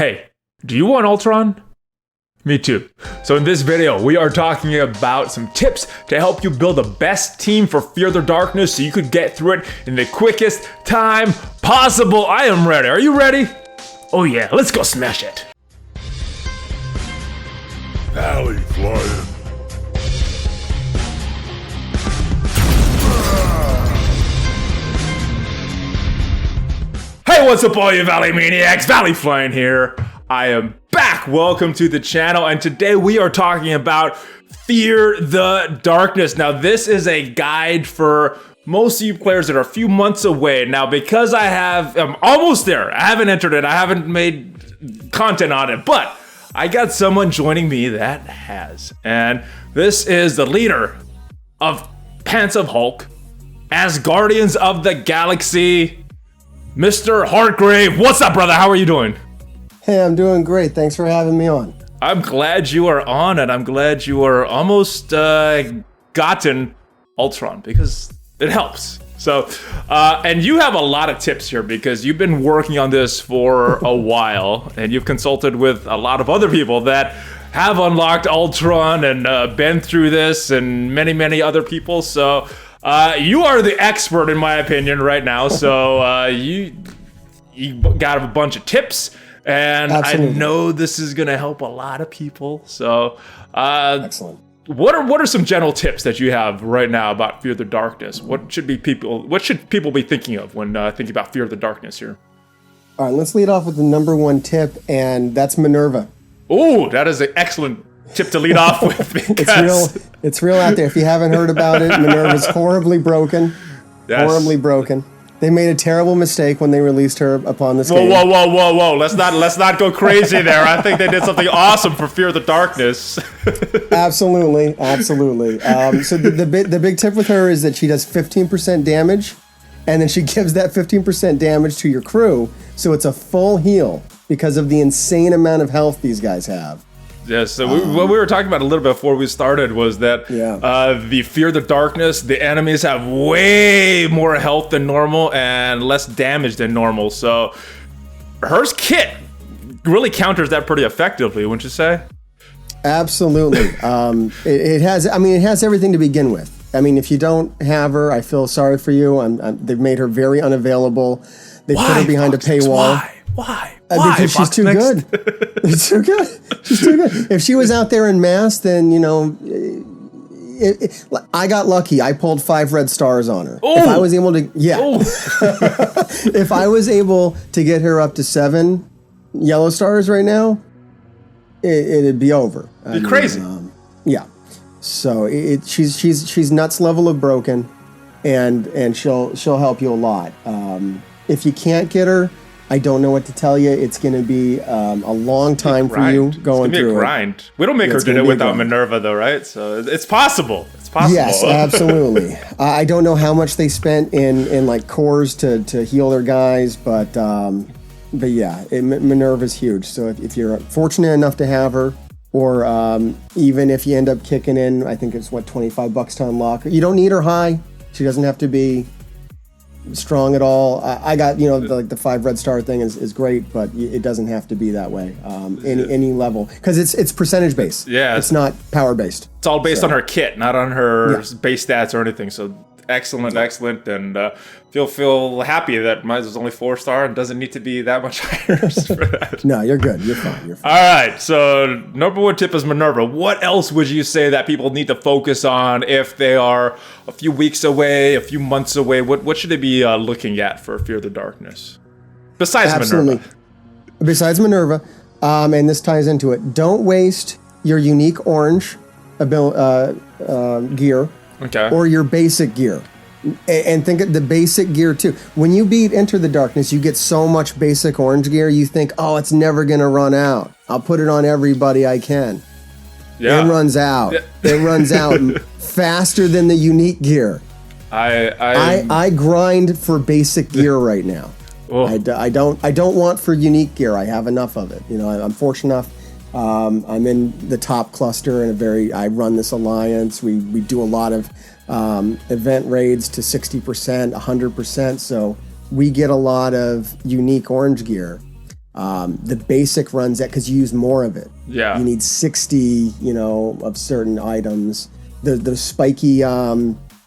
Hey, do you want Ultron? Me too. So in this video, we are talking about some tips to help you build the best team for Fear the Darkness so you could get through it in the quickest time possible. I am ready. Are you ready? Oh yeah, let's go smash it. ValleyFlyin. Hey, what's up all you Valley Maniacs? ValleyFlyin here. I am back. Welcome to the channel, and today we are talking about Fear the Darkness. Now, this is a guide for most of you players that are a few months away. Now, because I'm almost there. I haven't entered it. I haven't made content on it, but I got someone joining me that has. And this is the leader of Pants of Hulk, Asguardians of the Galaxy, MrHartgrave. What's up, brother? How are you doing? Hey, I'm doing great. Thanks for having me on. I'm glad you are on, and I'm glad you are almost gotten Ultron, because it helps. So, and you have a lot of tips here because you've been working on this for a while, and you've consulted with a lot of other people that have unlocked Ultron and been through this, and many, many other people. So, you are the expert, in my opinion, right now. So, you got a bunch of tips. And Absolutely. I know this is going to help a lot of people. So, excellent. What are some general tips that you have right now about Fear the Darkness? What should people be thinking of when thinking about Fear the Darkness here? All right, let's lead off with the number one tip, and that's Minerva. Oh, that is an excellent tip to lead off with. Because it's real out there. If you haven't heard about it, Minerva's horribly broken. Yes. Horribly broken. They made a terrible mistake when they released her upon this game. Whoa. Let's not go crazy there. I think they did something awesome for Fear the Darkness. Absolutely. So the big tip with her is that she does 15% damage, and then she gives that 15% damage to your crew, so it's a full heal because of the insane amount of health these guys have. Yes, so what we were talking about a little bit before we started was that the Fear the Darkness, the enemies have way more health than normal and less damage than normal. So her kit really counters that pretty effectively, wouldn't you say? Absolutely. It has everything to begin with. I mean, if you don't have her, I feel sorry for you. They've made her very unavailable. They put her behind a paywall. Why? Because she's too good. She's too good. She's too good. If she was out there in mass, then, I got lucky. I pulled 5 red stars on her. Ooh. If I was able to, if I was able to get her up to 7 yellow stars right now, it'd be over. It'd be crazy. Yeah. So she's nuts level of broken, and she'll help you a lot. If you can't get her, I don't know what to tell you. It's going to be a long time for you going through it. It's going to be a grind. We don't make her do it without Minerva, though, right? So it's possible. It's possible. Yes, absolutely. I don't know how much they spent in like cores to heal their guys, but yeah, Minerva's huge. So if you're fortunate enough to have her, or even if you end up kicking in, I think it's $25 to unlock her. You don't need her high. She doesn't have to be strong at all. I got the 5 red star thing is great, but it doesn't have to be that way. Any level, because it's percentage based. Yeah, it's not power based. It's all based on her kit, not on her base stats or anything. So excellent, and feel happy that mine is only 4-star and doesn't need to be that much higher for that. No, you're good. You're fine. All right. So number one tip is Minerva. What else would you say that people need to focus on if they are a few weeks away, a few months away? What should they be looking at for Fear the Darkness besides Minerva? Besides Minerva, and this ties into it. Don't waste your unique orange gear. Okay. Or your basic gear. And think of the basic gear too. When you beat Enter the Darkness, you get so much basic orange gear, you think, oh, it's never going to run out. I'll put it on everybody I can. Yeah. It runs out. Yeah. It runs out faster than the unique gear. I grind for basic gear right now. Oh. I don't want for unique gear. I have enough of it. I'm fortunate enough. I'm in the top cluster and I run this alliance. We do a lot of event raids to 60%, 100%. So we get a lot of unique orange gear. The basic runs that because you use more of it. Yeah. You need 60, of certain items. The spiky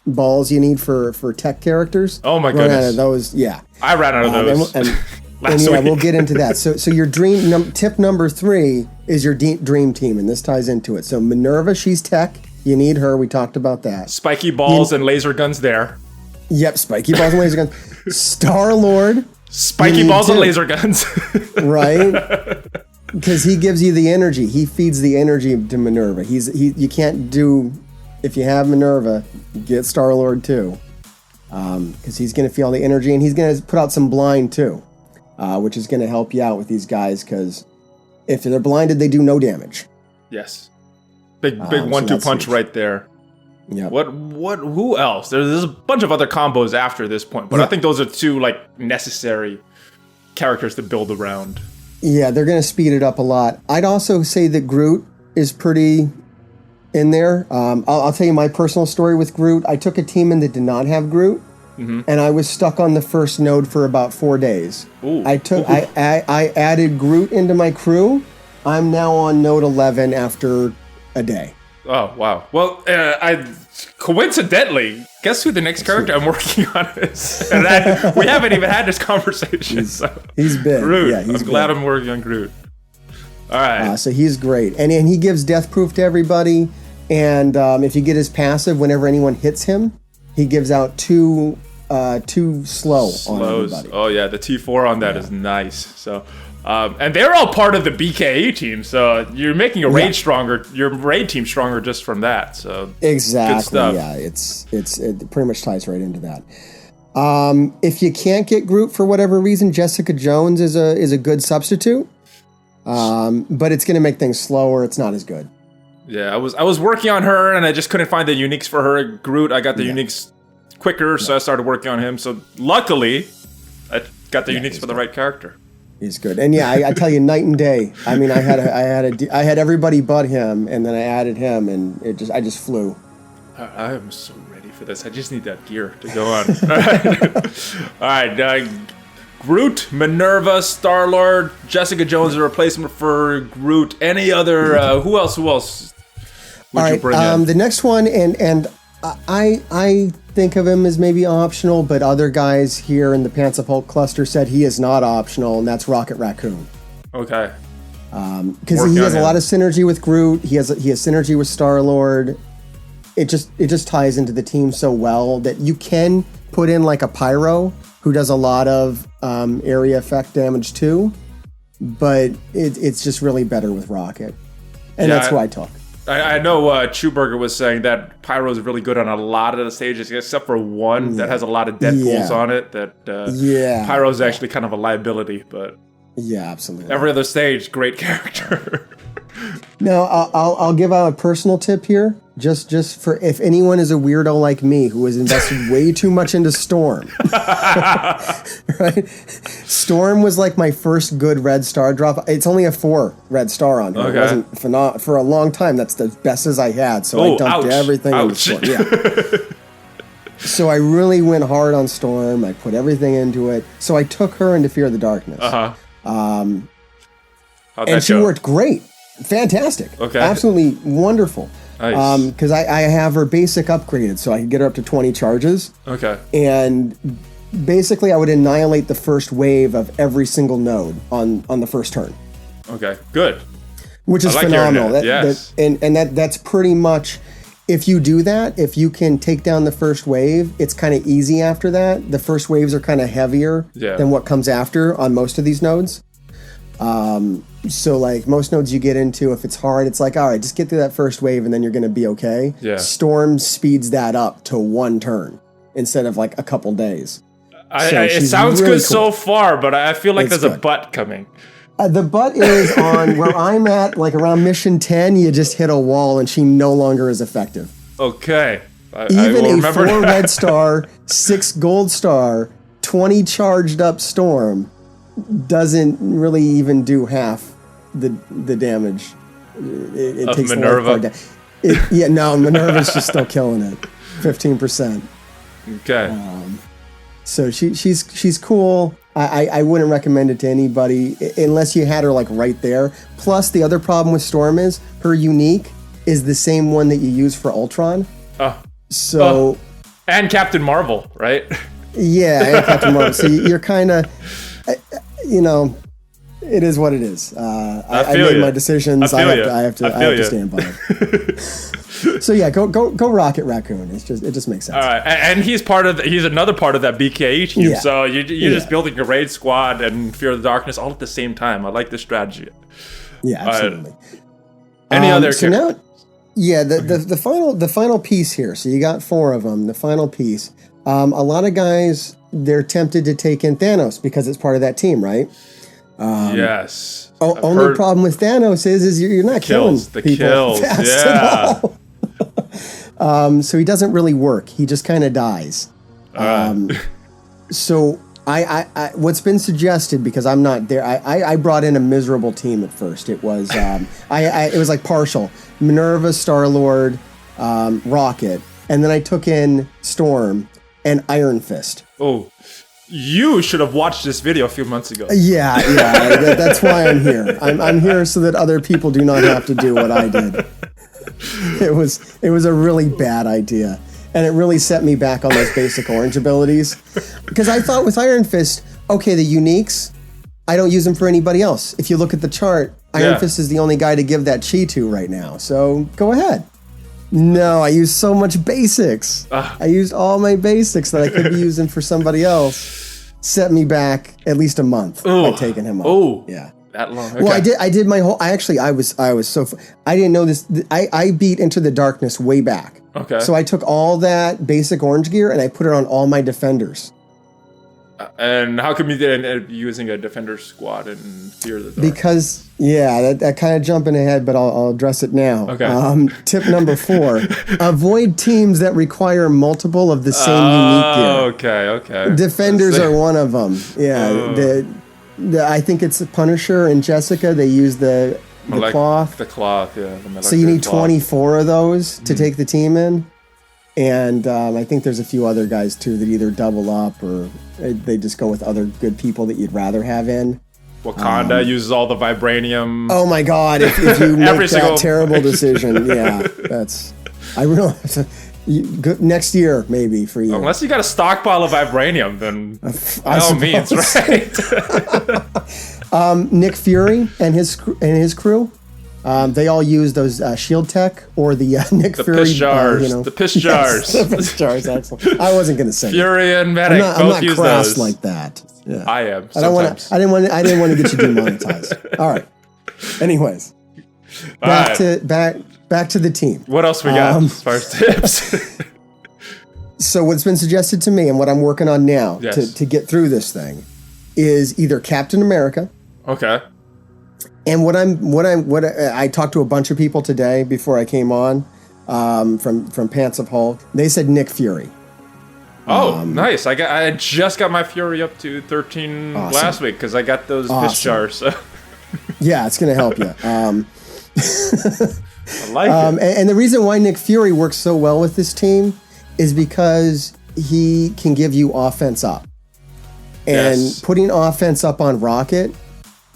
balls you need for tech characters. Oh my run goodness. out of those, yeah. I ran out of those. And last week. we'll get into that. So your dream tip number 3 is your dream team, and this ties into it. So Minerva, she's tech. You need her. We talked about that. Spiky balls and laser guns there. Yep, spiky balls and laser guns. Star-Lord. Spiky balls and laser guns. Right? Because he gives you the energy. He feeds the energy to Minerva. You can't do, if you have Minerva, get Star-Lord too. Because he's going to feel the energy, and he's going to put out some blind too, which is going to help you out with these guys, because if they're blinded, they do no damage. Yes. Big 1-2 punch right there. Yeah. Who else? There's a bunch of other combos after this point, but I think those are 2 necessary characters to build around. Yeah, they're going to speed it up a lot. I'd also say that Groot is pretty in there. I'll tell you my personal story with Groot. I took a team in that did not have Groot, and I was stuck on the first node for about 4 days. Ooh. I added Groot into my crew. I'm now on node 11 after a day. Oh, wow. Well, I coincidentally, guess who the next character I'm working on is? And we haven't even had this conversation. He's big. Groot. Yeah, I'm glad I'm working on Groot. All right. So he's great. And he gives death proof to everybody. And if you get his passive, whenever anyone hits him, he gives out two slows on everybody. Oh, yeah. The T4 on that is nice. So... and they're all part of the BKE team, so you're making your raid team stronger just from that. So exactly, good stuff. Yeah, it pretty much ties right into that. If you can't get Groot for whatever reason, Jessica Jones is a good substitute, but it's going to make things slower. It's not as good. Yeah, I was working on her, and I just couldn't find the uniques for her. Groot, I got the uniques quicker, so I started working on him. So luckily, I got the uniques for the right character. He's good, and I tell you, night and day. I mean, I had everybody but him, and then I added him, and I just flew. I am so ready for this. I just need that gear to go on. All right, Groot, Minerva, Star-Lord, Jessica Jones, a replacement for Groot. Any other? Who else? Would you bring in? The next one, and I think of him as maybe optional, but other guys here in the Pants of Hulk cluster said he is not optional, and that's Rocket Raccoon. Okay. Because he has a lot of synergy with Groot. He has synergy with Star-Lord. It just ties into the team so well that you can put in like a Pyro who does a lot of area effect damage too, but it's just really better with Rocket, and that's who I took. I know Chewburger was saying that Pyro is really good on a lot of the stages, except for one that has a lot of Deadpools on it. Pyro is actually kind of a liability, but absolutely. Every other stage, great character. Now, I'll give out a personal tip here, just for if anyone is a weirdo like me who has invested way too much into Storm. Right? Storm was like my first good red star drop. It's only a 4 red star on her. Okay. It wasn't for a long time. That's the best as I had. So I dumped everything into Storm. Yeah. So I really went hard on Storm. I put everything into it. So I took her into Fear of the Darkness. And she worked great. Fantastic. Okay. Absolutely wonderful. Nice. Because I have her basic upgraded, so I can get her up to 20 charges. Okay. And basically, I would annihilate the first wave of every single node on the first turn. Okay, good. Which is phenomenal. That's pretty much, if you do that, if you can take down the first wave, it's kind of easy after that. The first waves are kind of heavier than what comes after on most of these nodes. So like most nodes you get into, if it's hard, it's like, all right, just get through that first wave and then you're going to be okay. Yeah. Storm speeds that up to 1 turn instead of like a couple days. It sounds really good so far, but I feel like there's a but coming. The butt is on where I'm at, like around mission 10, you just hit a wall and she no longer is effective. Okay. Even a 4 red star, 6 gold star, 20 charged up Storm doesn't really even do half the damage. It of takes Minerva? Minerva's just still killing it. 15%. Okay. So she's cool. I wouldn't recommend it to anybody unless you had her like right there. Plus, the other problem with Storm is her unique is the same one that you use for Ultron. So and Captain Marvel, right? Yeah, and Captain Marvel. So you're kind of, it is what it is. I made my decisions. I have to stand by it. So yeah, go Rocket Raccoon. It just makes sense. All right, and he's another part of that BKE team. Yeah. So you're just building a raid squad and Fear of the Darkness all at the same time. I like this strategy. Yeah, absolutely. Any other characters? Now, yeah, the final piece here. So you got 4 of them. The final piece. A lot of guys, they're tempted to take in Thanos because it's part of that team, right? Yes. Only problem with Thanos is you're not killing people fast at all. So he doesn't really work. He just kind of dies. So I what's been suggested, because I'm not there, I brought in a miserable team at first. It was it was like partial Minerva, Star-Lord, Rocket, and then I took in Storm and Iron Fist. Oh, you should have watched this video a few months ago. Yeah, that's why I'm here. I'm here so that other people do not have to do what I did. It was a really bad idea, and it really set me back on those basic orange abilities, because I thought with Iron Fist, okay, the uniques, I don't use them for anybody else. If you look at the chart, Iron Fist is the only guy to give that chi to right now, so go ahead. No, I used so much basics. I used all my basics that I could be using for somebody else. Set me back at least a month by taking him up. Oh, yeah, that long. Okay. Well, I did my whole. I was so. I didn't know this. I beat Into the Darkness way back. Okay. So I took all that basic orange gear and I put it on all my defenders. And how come you didn't end up using a defender squad in Fear of the Dark? Because, that kind of jumping ahead, but I'll address it now. Okay. Tip number 4, avoid teams that require multiple of the same unique gear. Okay. Defenders are one of them. Yeah, I think it's Punisher and Jessica. They use the cloth. The cloth, yeah. So you need 24 of those to take the team in. And I think there's a few other guys too that either double up or they just go with other good people that you'd rather have in. Wakanda uses all the vibranium. Oh my God! If you make that terrible decision, I realize. Next year, maybe for you. Unless you got a stockpile of vibranium, then by all means, right? Nick Fury and his crew. They all use those shield tech or the Nick Fury. Piss jars. The piss jars. Yes, the piss jars. Excellent. I wasn't going to say Fury and Medic. I'm not crass like that. Yeah. I am. I didn't want to get you demonetized. All right. Anyways, back to the team. What else we got as far as tips? So what's been suggested to me and what I'm working on now to get through this thing is either Captain America. Okay. And what I talked to a bunch of people today before I came on, from Pants of Hulk. They said Nick Fury. Oh, nice! I just got my Fury up to 13 last week because I got those piss jars. So. Yeah, it's gonna help you. I like it. And the reason why Nick Fury works so well with this team is because he can give you offense up, and putting offense up on Rocket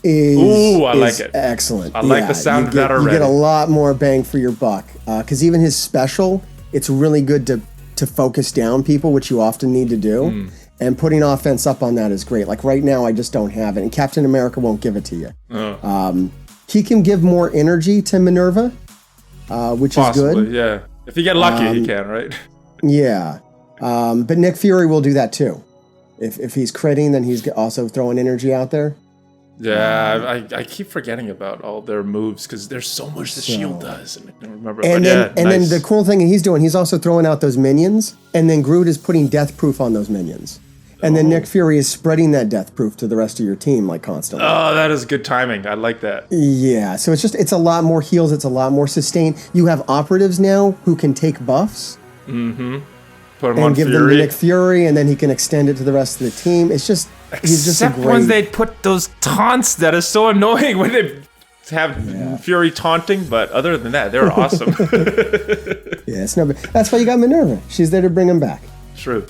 is excellent. I like the sound of that already. You get a lot more bang for your buck because even his special, it's really good to focus down people, which you often need to do. And putting offense up on that is great. Like right now, I just don't have it, and Captain America won't give it to you. He can give more energy to Minerva, which is good. Yeah, if you get lucky, he can, right? Yeah, but Nick Fury will do that too. If he's critting, then he's also throwing energy out there. Yeah, I keep forgetting about all their moves because there's so much the shield does, and I don't remember. And then the cool thing he's doing, he's also throwing out those minions, and then Groot is putting death proof on those minions, and then Nick Fury is spreading that death proof to the rest of your team like constantly. Oh, that is good timing. I like that. Yeah, so it's a lot more heals, it's a lot more sustain. You have operatives now who can take buffs. Mm-hmm. Put him and on give Fury. them to Nick Fury, and then he can extend it to the rest of the team. It's just he's just a great. When they put those taunts, that is so annoying when they have Fury taunting. But other than that, they're awesome. Yeah, it's no. That's why you got Minerva. She's there to bring him back. True.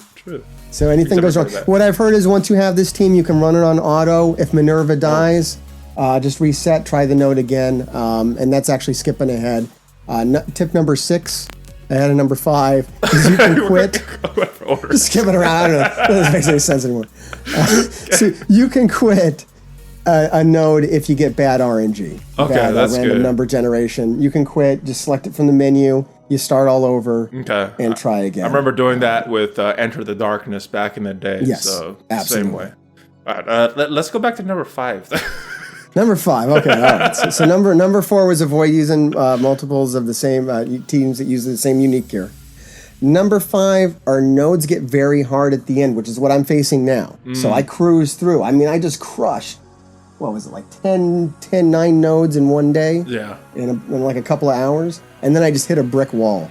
So anything goes wrong. What I've heard is once you have this team, you can run it on auto. If Minerva dies, just reset, try the node again, and that's actually skipping ahead. Tip number 6, ahead of number 5, is you can quit. Just skipping around. I don't know. That doesn't make any sense anymore. So you can quit a node if you get bad RNG. Okay, bad, that's random good. number generation. You can quit. Just select it from the menu. You start all over and try again. I remember doing that with Enter the Darkness back in the day. Yes, so absolutely. Same way. All right, let's go back to number 5. Number 5, okay, all right. So number 4 was avoid using multiples of the same teams that use the same unique gear. Number 5, our nodes get very hard at the end, which is what I'm facing now. So I cruise through. I mean, I just crushed, what was it, like 9 nodes in one day? Yeah. In like a couple of hours. And then I just hit a brick wall.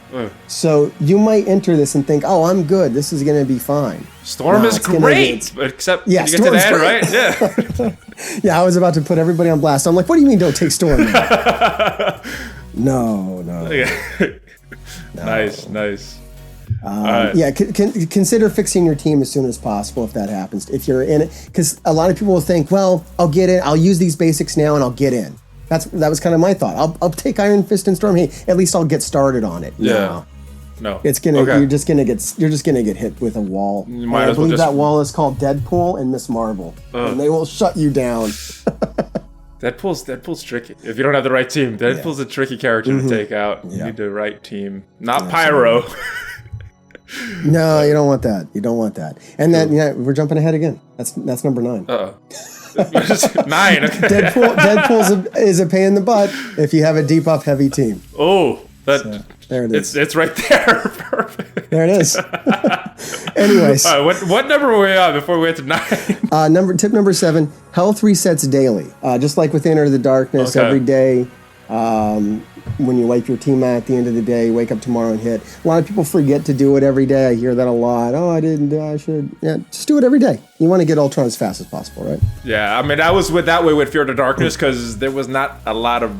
So you might enter this and think, oh, I'm good. This is going to be fine. Storm is great, except you get to the end, right? Yeah. Yeah, I was about to put everybody on blast. I'm like, what do you mean don't take Storm? No. Nice. Yeah, consider fixing your team as soon as possible if that happens. If you're in it, because a lot of people will think, well, I'll get in. I'll use these basics now, and I'll get in. That was kind of my thought. I'll take Iron Fist and Storm. Hey, at least I'll get started on it. Yeah. No. It's gonna. Okay. You're just gonna get hit with a wall. I believe that wall is called Deadpool and Miss Marvel, and they will shut you down. Deadpool's tricky. If you don't have the right team, Deadpool's a tricky character to take out. You need the right team, not Pyro. No, you don't want that. And then we're jumping ahead again. That's number 9. 9. Okay. Deadpool is a pain in the butt if you have a debuff heavy team. Oh, there it is. It's right there. Perfect. There it is. Anyways, what number were we on before we went to 9? Tip number 7: health resets daily. Just like with Enter the Darkness, every day. When you wipe your team out at the end of the day, wake up tomorrow and hit. A lot of people forget to do it every day. I hear that a lot. Oh, I didn't. I should. Yeah, just do it every day. You want to get Ultron as fast as possible, right? Yeah, I mean, I was that way with Fear the Darkness because there was not a lot of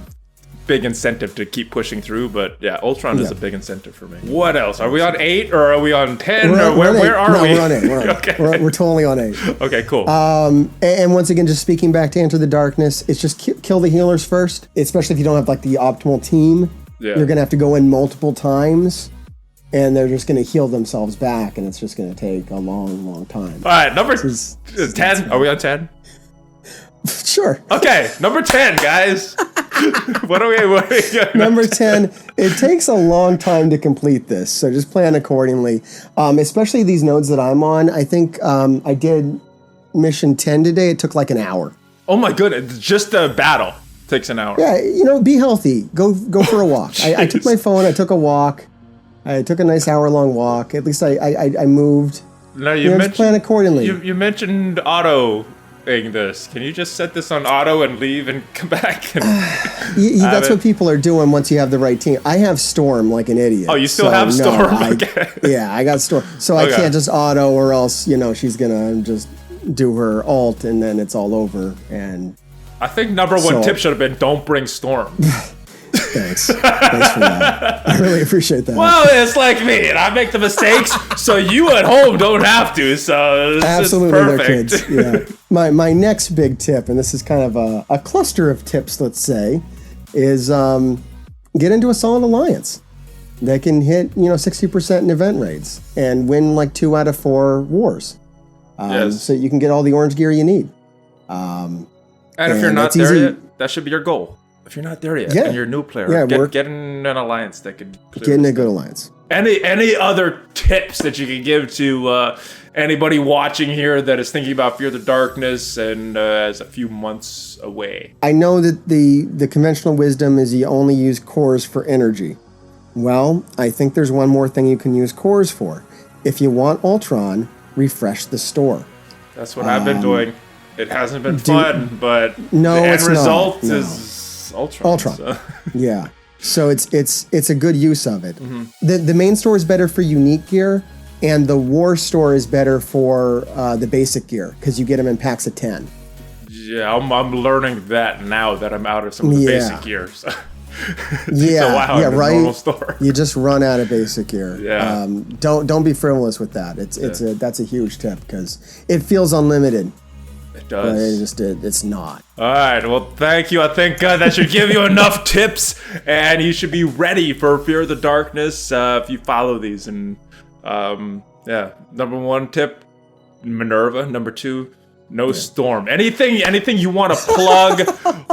big incentive to keep pushing through. But yeah, Ultron is a big incentive for me. What else? Are we on 8 or are we on 10? Where are we? We're on 8. Okay. We're totally on 8. Okay, cool. And once again, just speaking back to Enter the Darkness, it's just kill the healers first, especially if you don't have like the optimal team. Yeah. You're going to have to go in multiple times, and they're just going to heal themselves back, and it's just going to take a long time. All right, number 10. Are we on 10? Sure. Okay, number 10, guys. What are we Number 10, it takes a long time to complete this, so just plan accordingly. Especially these nodes that I'm on. I think I did mission 10 today. It took like an hour. Oh my goodness, just the battle takes an hour. Yeah, be healthy. Go for a walk. I took my phone, I took a walk. I took a nice hour-long walk. At least I moved. No, you mentioned, just plan accordingly. You mentioned auto. This. Can you just set this on auto and leave and come back? That's what people are doing once you have the right team. I have Storm like an idiot. Oh, you still have Storm? Yeah, I got Storm. So I can't just auto or else, she's going to just do her ult and then it's all over. And I think number 1 tip should have been don't bring Storm. Thanks for that. I really appreciate that. Well, it's like me, and I make the mistakes, so you at home don't have to. So absolutely, it's perfect. They're kids. Yeah. My next big tip, and this is kind of a cluster of tips, let's say, is get into a solid alliance that can hit 60% in event rates and win like 2 out of 4 wars. So you can get all the orange gear you need. And if you're not there yet, that should be your goal. If you're not there yet, and you're a new player, get in an alliance that could get in a good alliance. Any other tips that you can give to anybody watching here that is thinking about Fear the Darkness and is a few months away? I know that the conventional wisdom is you only use cores for energy. Well, I think there's one more thing you can use cores for. If you want Ultron, refresh the store. That's what I've been doing. It hasn't been fun, but the end result is Ultron. So. Yeah. So it's a good use of it. Mm-hmm. The main store is better for unique gear, and the war store is better for the basic gear because you get them in packs of 10. Yeah, I'm learning that now that I'm out of some of the basic gear. So. Yeah, wow, yeah, right. Normal store. You just run out of basic gear. Yeah. Don't be frivolous with that. That's a huge tip because it feels unlimited. It does. But it's not. All right. Well, thank you. I think that should give you enough tips, and you should be ready for Fear of the Darkness if you follow these. And yeah, number 1 tip, Minerva. Number 2, no storm. Anything you want to plug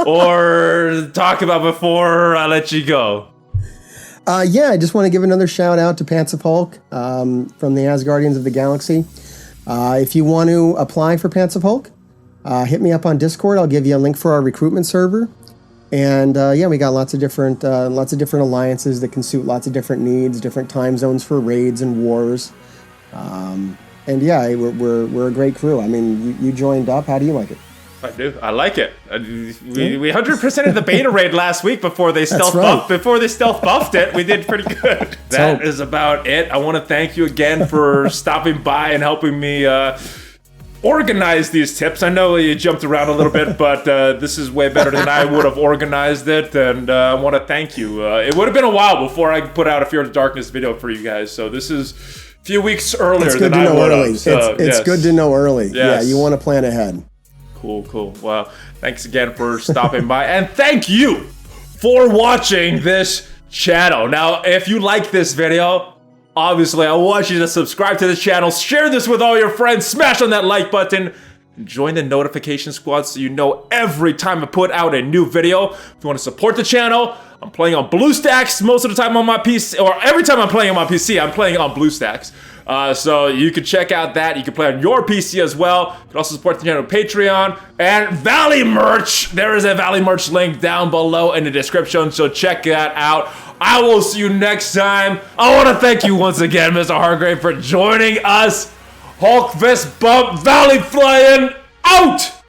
or talk about before I let you go? Yeah, I just want to give another shout out to Pants of Hulk from the Asguardians of the Galaxy. If you want to apply for Pants of Hulk, hit me up on Discord. I'll give you a link for our recruitment server. And yeah, we got lots of different alliances that can suit lots of different needs, different time zones for raids and wars. And yeah, we're a great crew. I mean, you joined up. How do you like it? I do. I like it. We 100%ed the beta raid last week before they stealth buffed it. We did pretty good. That is about it. I want to thank you again for stopping by and helping me organize these tips. I know you jumped around a little bit, but this is way better than I would have organized it, and I want to thank you. It would have been a while before I put out a Fear of the Darkness video for you guys, so this is a few weeks earlier than I would have. So, it's good to know early. Yes. Yeah, you want to plan ahead. Cool. Well, thanks again for stopping by, and thank you for watching this channel. Now, if you like this video, obviously I want you to subscribe to the channel, share this with all your friends, smash on that like button, and join the notification squad so you know every time I put out a new video. If you want to support the channel, I'm playing on BlueStacks most of the time on my PC, or every time I'm playing on my PC, I'm playing on BlueStacks. So you can check out that. You can play on your PC as well. You can also support the channel on Patreon and Valley merch. There is a Valley merch link down below in the description, so check that out. I will see you next time. I want to thank you once again, MrHartgrave, for joining us. Hulk fist bump, ValleyFlyin out!